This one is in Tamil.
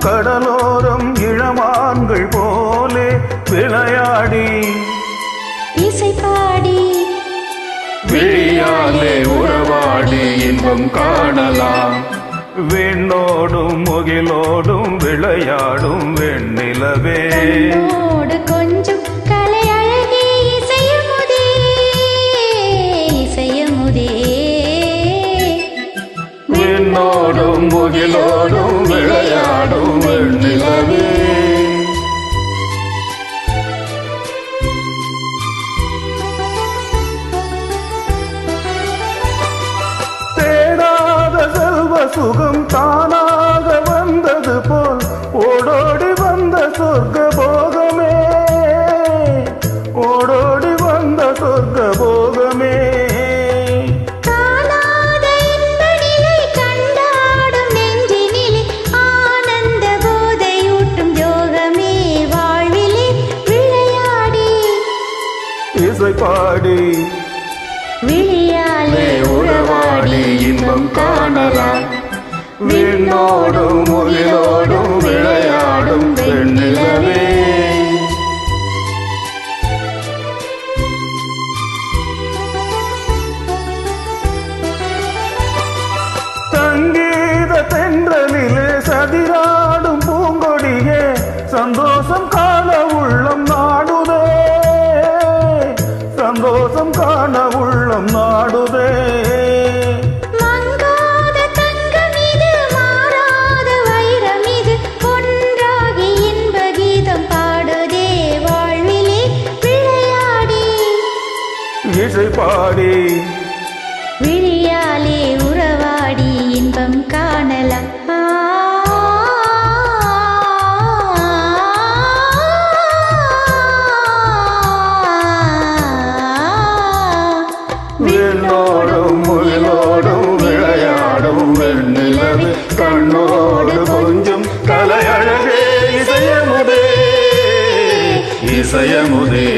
கடலோரம் இளமான்கள் போலே விளையாடி இசை பாடி விழியாலே உறவாடி இன்பம் காணலாம். விண்ணோடும் முகிலோடும் விளையாடும் வெண்ணிலவே கொஞ்சம் கலை அழகே இசையமுதே இசையமுதே. விண்ணோடும் முகிலோடும் விளையாடும் வெண்ணிலவே சுகம் தானாக வந்தது போல் ஓடோடி வந்த சொர்க்க போகமே ஓடோடி வந்த சொர்க்க போகமே. காணாத இன்பநிலை கண்டாடும் நெஞ்சினிலே ஆனந்த போதையூட்டும் யோகமே வாழ்விலே விளையாடி இசை பாடி விழியாலே உறவாடி இன்பம் காணலாம். விண்ணோடும் முகிலோடும் விளையாடும் வெண்ணிலவே சங்கீத தென்றலிலே சதிராடும் பூங்கொடியே சந்தோஷம் காண உள்ளம் நாடுதே சந்தோஷம் காண உள்ளம் நாடுதே. இசை பாடி விழியாலே உறவாடி இன்பம் காணலாம். விண்ணோடும் முகிலோடும் விளையாடும் வெண்ணிலவே கண்ணோடு கொஞ்சம் கலை அழகே இசையமுதே இசையமுதே.